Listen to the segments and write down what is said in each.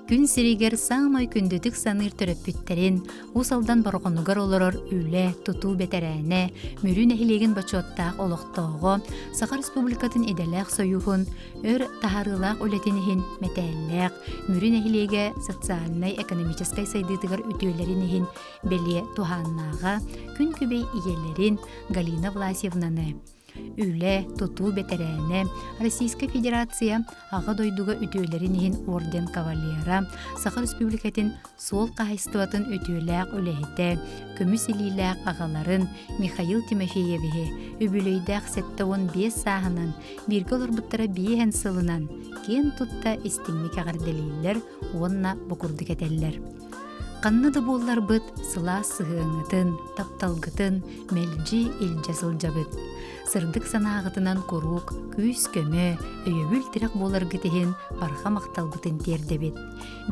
Күн сиригер саамай күндүдүк саныр төрөппүттерин, усалдан боргонугар олорор үле, тутуу бетерээне, мүрүн эхилеген бачуаттаах олохтоого, Саха Республикатын иделээх союхун, өр тахарылаах үлетинихин метээллээх, мүрүн эхилеге социальный экономической сайдытыгар үтүөлеринихин белие тухааннаага, күн күбей иелерин Галина Власьевнаны. Үле, тутуу бетерээне, Российская Федерация ага дойдуга үтүөлеринихин орден кавалера, Саха Республикатын сол кахайстуатын үтүөлээх үлэхите, көмүс илилээх агаларын Михаил Тимофеевихи үбүлөйдээх 7-5 сааһынан бирге олорбуттара биэхэн сылынан кен тутта истимник агарделииллер уонна букурдук этеллер. Каннады буоллар быт сыла сыһыыңытын, тапталгытын, мэлжи илжа сылжабыт. Сырдык санаагытынан курук, күүс көмө, өйөбүл тирак боларгытыһын барха макталбытын тердебит.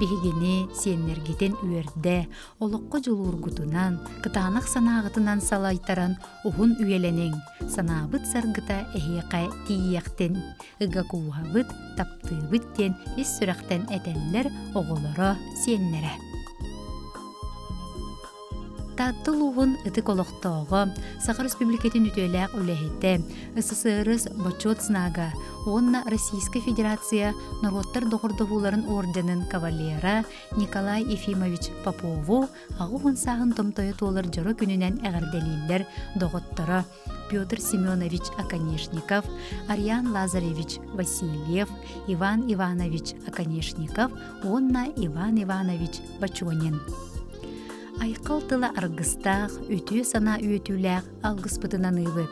Бихигини сиеннергитен үөрдэ, олоққа жулуургутунан, кытаанах санаагытынан салайтаран ухун үйеленең, санаабыт саргыта эхиэхэ тиийяхтен, ыга кууһабыт, таптыыбыт тен ис сүрэхтен этеллер оголоро сиеннере. Таттыл уғын ытык олоқтоғы, Саха Республикатын үтөләк үлэхетте, СССР бочот снага, онна Российская Федерация народтар доғырдығуларын орденін кавалера Николай Ефимович Попову ағуғын сағын томтойы толыр жыры күнінен әғарделилер доғыттары Петр Семенович Оконешников, Ариан Лазаревич Васильев, Иван Иванович Оконешников, онна Иван Иванович Бачонин. Айқал тыла аргыстақ, үтү сана үетүләқ алгыспытынан ыбыт.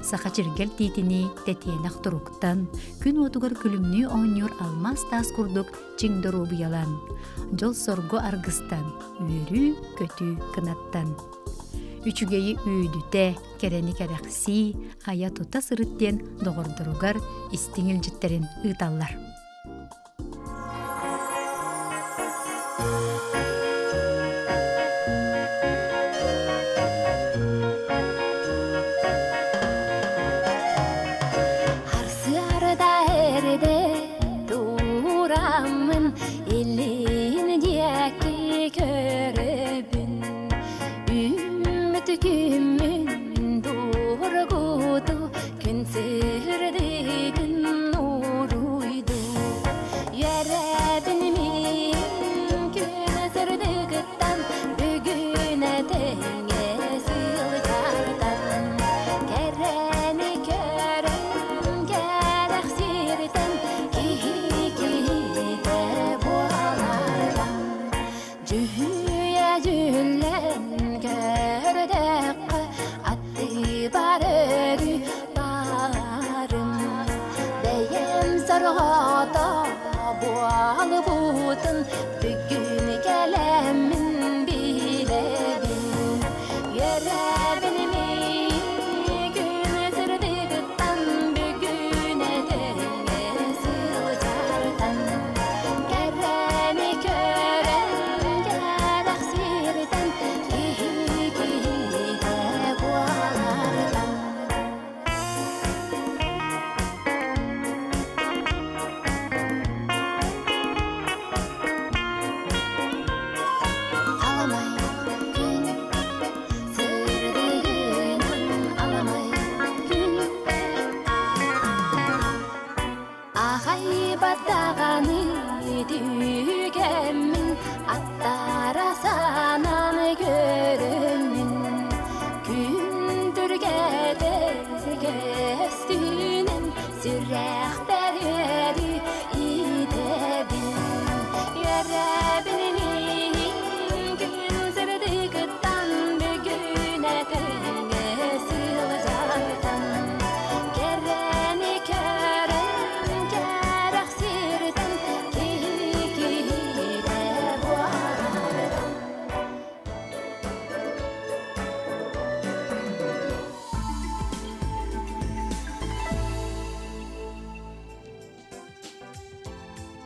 Саха чиргел титини тетенақ тұруқтан, күн отугар күлімні оңнюр алмас тас күрдік чиңдыру бұялан. Жол сорго аргыстан, үйеру көтү кынаттан. Үчүгейі үйдүте, керені керекси, ая тута сырыттен доғырдыругар истиңіл життерін ыталлар.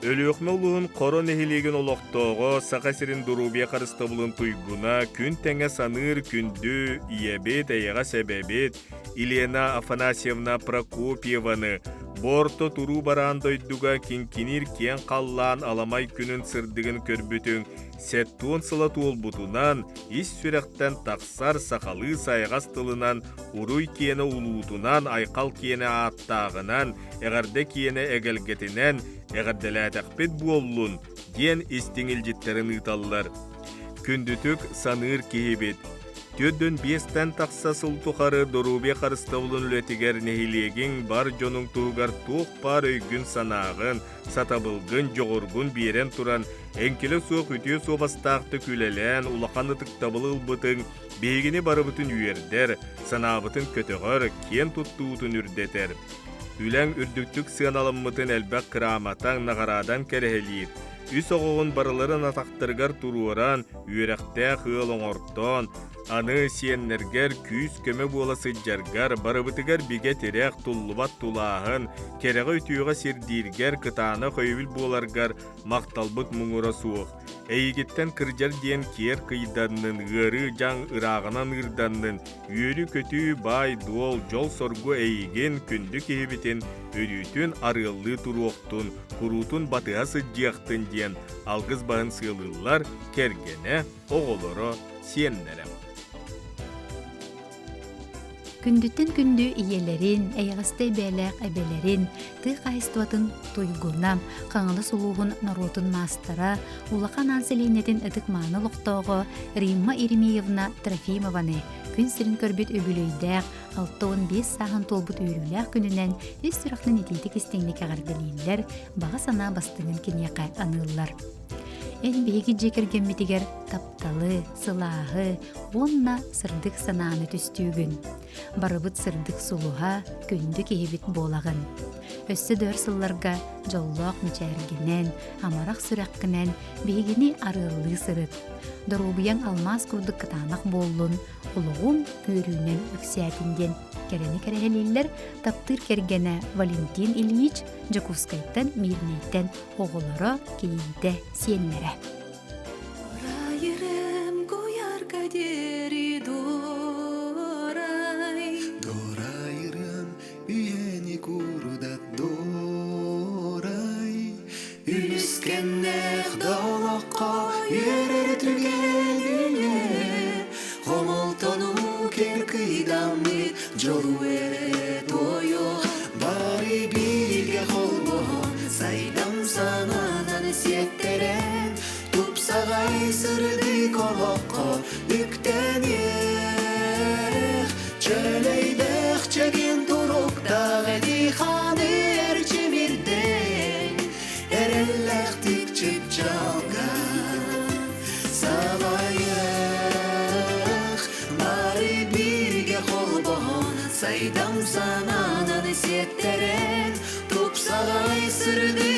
Өлөкмөлүн корон эхилеген олоқтоого сакасирин дурубия карыстабылын туйгуна күн теңе саныр күндү иебет аяга себебет Елена Афанасьевна Прокопьеваны борто туру баран дойдуга кинкинир кен қаллан аламай күнін сырдығын көрбүтүн сеттуон сылату олбутунан ис сүректен тақсар сақалы сайғас тылынан уруй киені улуутунан айқал киені аттағынан эғарде киені эгелгетинен эгерделәтәқпет буоллун ден истиңилжиттерин ыталлар. Күндүтүк саныр киебет. Төддөн бестен тақса сылтухары дорубе қарыстаулын үлетігер нехилегин бар жонун туғар туқ бар өйгін санағын, сатабылгын жоғыргын берен туран, әңкелі соқ үтіе собастақты күлелен, улақаны тықтабылыл бұтын, бейгіне бары бұтын үйердер, санабытын көтіғыр, кен тұттуытын үрдетер. Үләң үрдіктік сыналыммытын әлбәк қыраматан нағарадан кәрәхелейір. Үс оғығын барыларын атақтырғар тұруыран, үйеректе қыл оңортон, аны сиеннергер күйіс көмі боласы жаргар, барыбытыгар биге терек тұллыбат тұлағын, кереғі үтіуға сердиргер кытаны қойвіл боларгар мақталбыт мұңыра суық. Әйгеттен кыржар ден кер қыйданның, ғыры жаң ырағынан ырданның, үйері көті бай дуол жол соргу әйген күнді кейбетін өрүтін арылы тұруқтын, құрутын батыға сыджияқтын ден алғыз бағын сылылар кергене оғылыры сиеннерем. Күндүттен күндү иелерин, әйғастай бәләк әбелерин, тый қайыстуатын туйгунам, қаңылы сұлуғын наротын мастара, улақан анселейнетін ыдықманы лұқтауғы Римма Иремеевна Трофимованы күн сірін көрбет өбілөйдәк, 6-15 сағын толбут үйріләк күнінен өз сұрақның етейдік істеңдік ағарделейлер, баға сана бастыңын кенеқай анылар. Эн бейгі жекерген бітігер тапталы, сылағы, онна сырдық сананы түстүйгін. Барыбыт сырдық сұлуға күнді кейбіт болағын. Өссі дөр сылларға жоллоқ мүчәргінен, амарақ сүрәқкінен бейгіні арылы сырыт. Дорубиян алмаз күрдік кытанақ болуын, ұлығын көрінен үксиятінден керені кәрәхелелер таптыр кергені Валентин Ильич Жакускайттан мирнейттен оғылары кейді сенлері. Дорайырым көяр кәдері дорай, Дорайырым үйені күрдат дорай, Үскеннех далаққа ерер түгеліне, Қомылтону керкейдамы жолу эре тойо, Бары биге қолбоғын сайдам сананан сеттерен, Тупсағай сырды колоққа үктенех, Чөлейдех чеген тұруқтағы диханы әрчемірден, Әрелләқтік чүп жалған салайық, Бары биге қолбоғын сайдам сананан сеттерен, Тупсағай сырды